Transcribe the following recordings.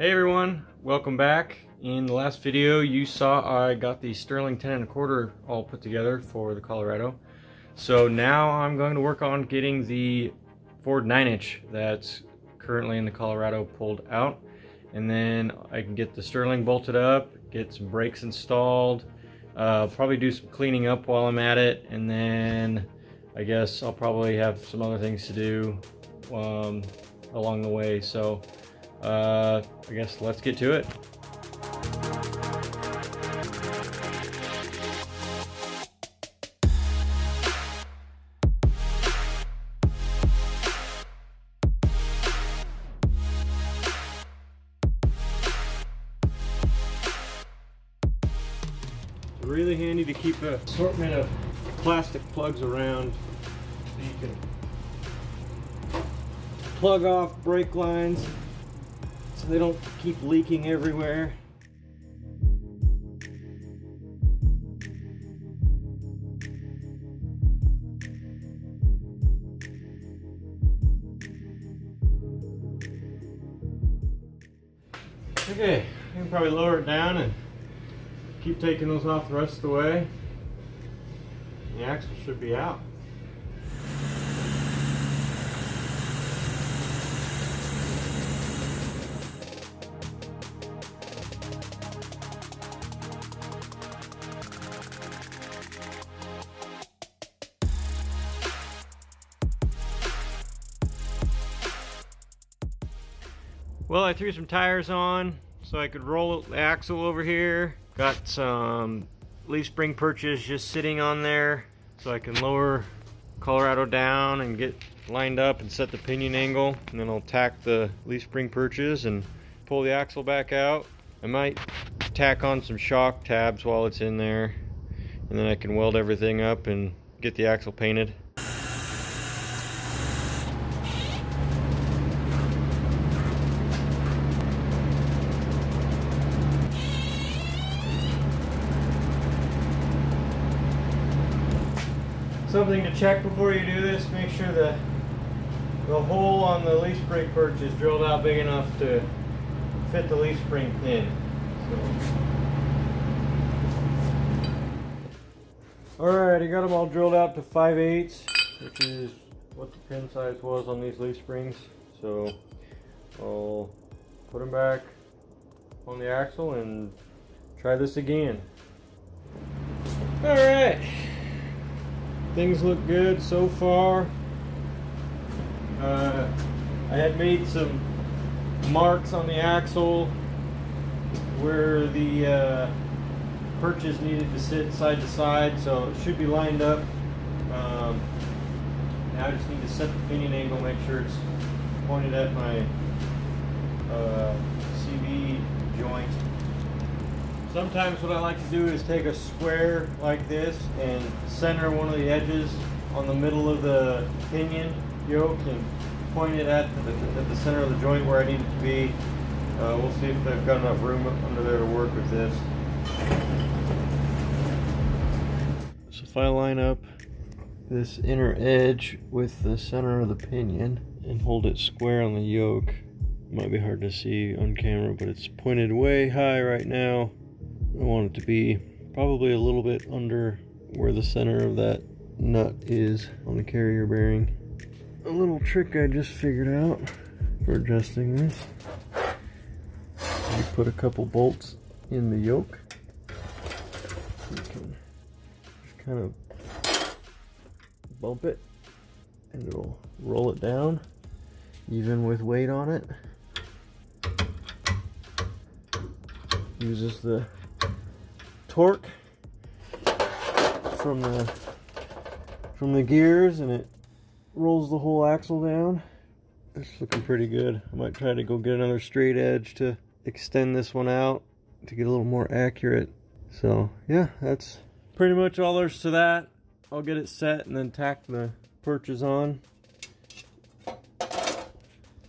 Hey everyone, welcome back. In the last video you saw I got the Sterling 10 1/4 all put together for the Colorado. So now I'm going to work on getting the Ford 9-inch that's currently in the Colorado pulled out, and then I can get the Sterling bolted up, get some brakes installed, probably do some cleaning up while I'm at it, and then I guess I'll probably have some other things to do along the way. So I guess let's get to it. It's really handy to keep an assortment of plastic plugs around so you can plug off brake lines so they don't keep leaking everywhere. Okay, I can probably lower it down and keep taking those off the rest of the way. The axle should be out. Well, I threw some tires on so I could roll the axle over here. Got some leaf spring perches just sitting on there so I can lower Colorado down and get lined up and set the pinion angle. And then I'll tack the leaf spring perches and pull the axle back out. I might tack on some shock tabs while it's in there, and then I can weld everything up and get the axle painted. Something to check before you do this: make sure the hole on the leaf spring perch is drilled out big enough to fit the leaf spring pin. Alright, I got them all drilled out to 5/8, which is what the pin size was on these leaf springs. So I'll put them back on the axle and try this again. Alright. Things look good so far. I had made some marks on the axle where the perches needed to sit side to side, so it should be lined up. Now I just need to set the pinion angle, make sure it's pointed at my CV joint. Sometimes what I like to do is take a square like this and center one of the edges on the middle of the pinion yoke and point it at the center of the joint where I need it to be. We'll see if they've got enough room under there to work with this. So if I line up this inner edge with the center of the pinion and hold it square on the yoke, it might be hard to see on camera, but it's pointed way high right now. I want it to be probably a little bit under where the center of that nut is on the carrier bearing. A little trick I just figured out for adjusting this: you put a couple bolts in the yoke. You can just kind of bump it and it'll roll it down even with weight on it. Uses the torque from the gears and it rolls the whole axle down. It's looking pretty good. I might try to go get another straight edge to extend this one out to get a little more accurate. So yeah, that's pretty much all there's to that. I'll get it set and then tack the perches on.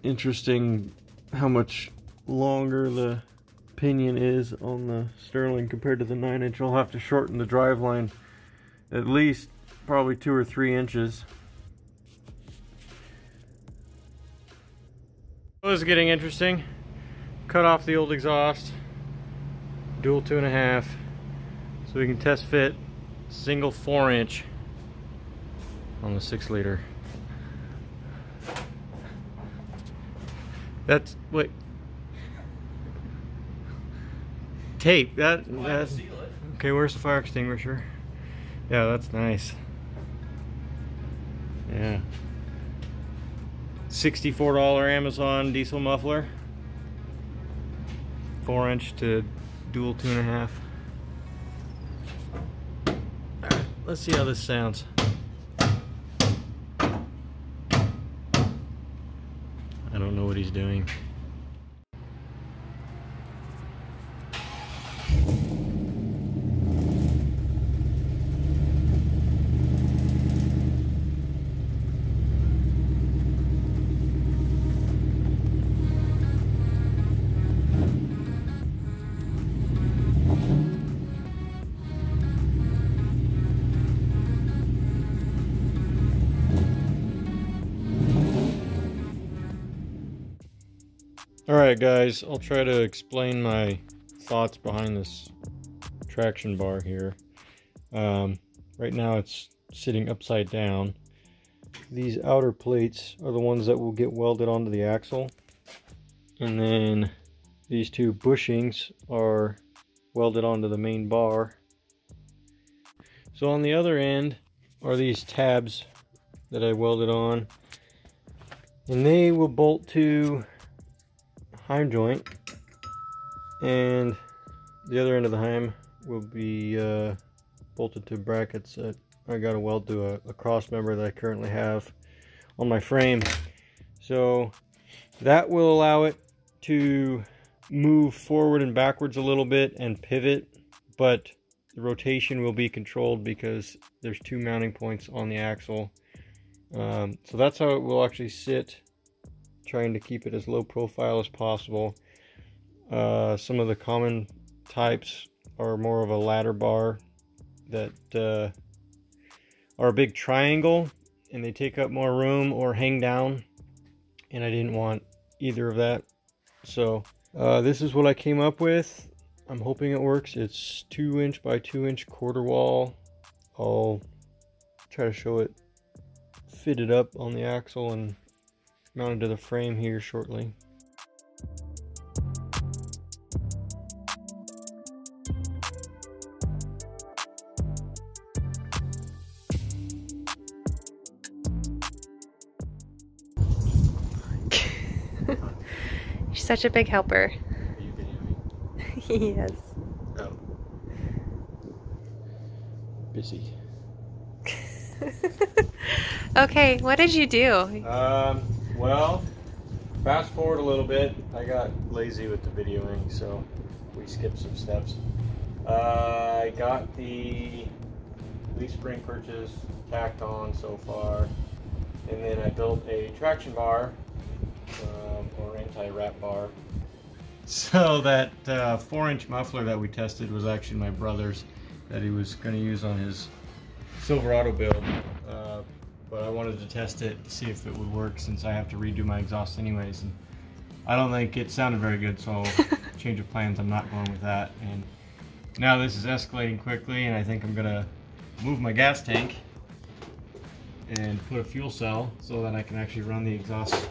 Interesting how much longer the pinion is on the Sterling compared to the 9-inch. I'll have to shorten the driveline at least probably 2 or 3 inches. This is getting interesting. cut off the old exhaust, dual 2.5, so we can test fit single 4-inch on the 6-liter. That's what tape. That's okay. Where's the fire extinguisher? Yeah, that's nice. Yeah. $64 Amazon diesel muffler. 4-inch to dual 2.5. Alright, let's see how this sounds. I don't know what he's doing. Alright guys, I'll try to explain my thoughts behind this traction bar here. Right now it's sitting upside down. These outer plates are the ones that will get welded onto the axle. And then these two bushings are welded onto the main bar. So on the other end are these tabs that I welded on. And they will bolt to heim joint, and the other end of the heim will be bolted to brackets that I got to weld to a cross member that I currently have on my frame. So that will allow it to move forward and backwards a little bit and pivot, but the rotation will be controlled because there's 2 mounting points on the axle. So that's how it will actually sit, trying to keep it as low profile as possible. Some of the common types are more of a ladder bar that are a big triangle and they take up more room or hang down, and I didn't want either of that. So this is what I came up with. I'm hoping it works. It's 2-inch by 2-inch quarter wall. I'll try to show it fitted up on the axle and mounted to the frame here shortly. You're such a big helper. Are you videoing? He is. Oh. Busy. Okay, what did you do? Well, fast forward a little bit. I got lazy with the videoing, so we skipped some steps. I got the leaf spring purchase tacked on so far, and then I built a traction bar or anti-wrap bar. So that 4-inch muffler that we tested was actually my brother's that he was going to use on his Silverado build. But I wanted to test it to see if it would work, since I have to redo my exhaust anyways. And I don't think it sounded very good, so change of plans, I'm not going with that. And now this is escalating quickly, and I think I'm gonna move my gas tank and put a fuel cell so that I can actually run the exhaust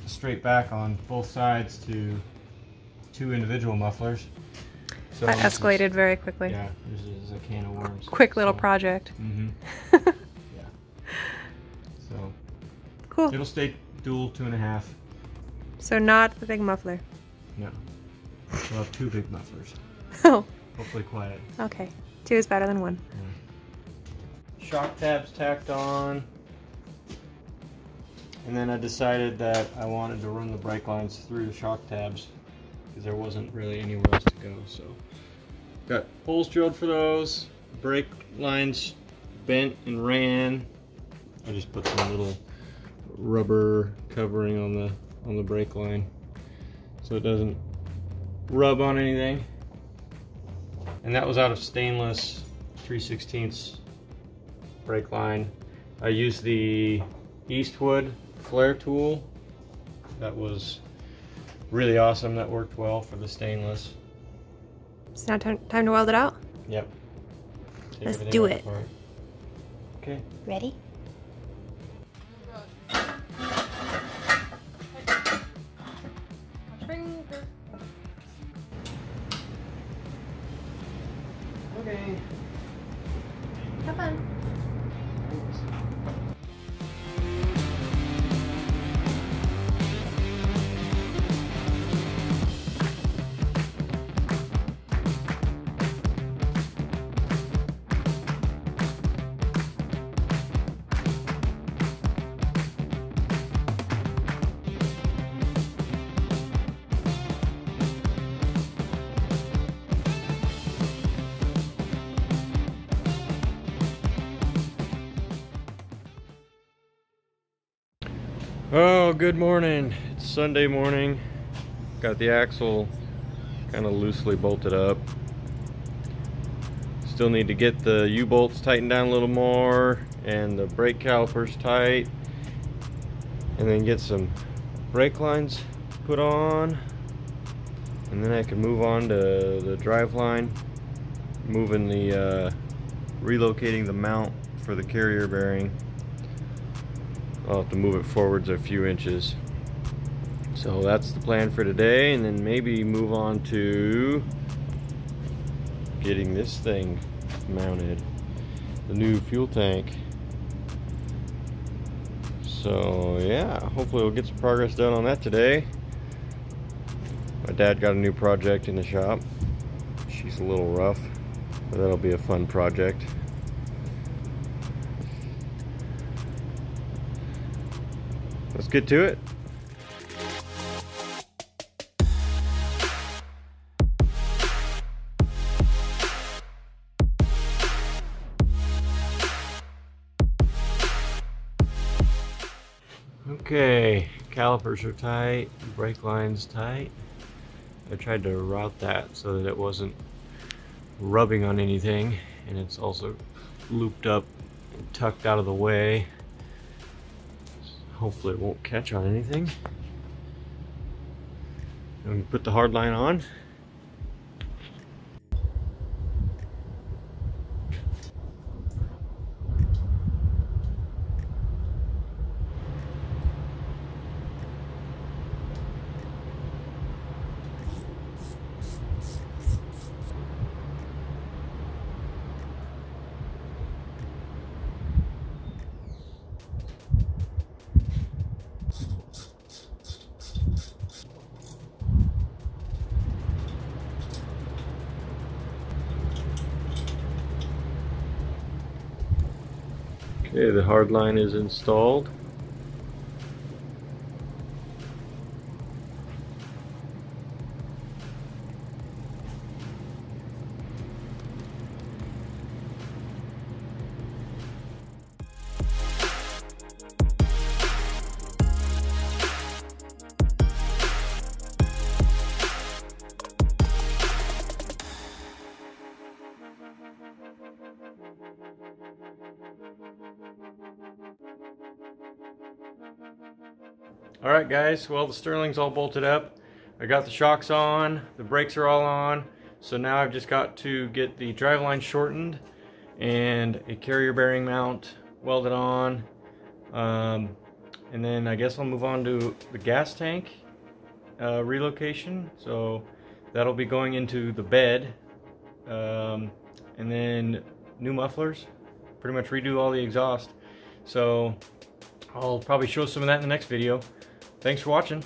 straight back on both sides to 2 individual mufflers. So that escalated very quickly. Yeah, this is a can of worms. Quick little project. Yeah. So cool. It'll stay dual 2.5. So not the big muffler. No. We'll have 2 big mufflers. Oh. Hopefully quiet. Okay. 2 is better than 1. Yeah. Shock tabs tacked on. And then I decided that I wanted to run the brake lines through the shock tabs because there wasn't really anywhere else to go. So got holes drilled for those. Brake lines bent and ran. I just put some little rubber covering on the brake line so it doesn't rub on anything. And that was out of stainless 3/16 brake line. I used the Eastwood flare tool that was really awesome. That worked well for the stainless. It's now time to weld it out. Yep. Take Let's everything do out it. apart. Okay. Ready? Okay. Have fun. Oh, good morning. It's Sunday morning. Got the axle kind of loosely bolted up. Still need to get the U-bolts tightened down a little more and the brake calipers tight, and then get some brake lines put on, and then I can move on to the drive line, relocating the mount for the carrier bearing. I'll have to move it forwards a few inches. So that's the plan for today, and then maybe move on to getting this thing mounted, the new fuel tank. So yeah, hopefully we'll get some progress done on that today. My dad got a new project in the shop. She's a little rough, but that'll be a fun project. Let's get to it. Okay, calipers are tight, brake line's tight. I tried to route that so that it wasn't rubbing on anything, and it's also looped up and tucked out of the way. Hopefully it won't catch on anything. And we put the hard line on. Okay, the hard line is installed. Alright guys, well the Sterling's all bolted up. I got the shocks on, the brakes are all on, so now I've just got to get the driveline shortened and a carrier bearing mount welded on, and then I guess I'll move on to the gas tank relocation. So that'll be going into the bed, and then new mufflers, pretty much redo all the exhaust. So I'll probably show some of that in the next video. Thanks for watching.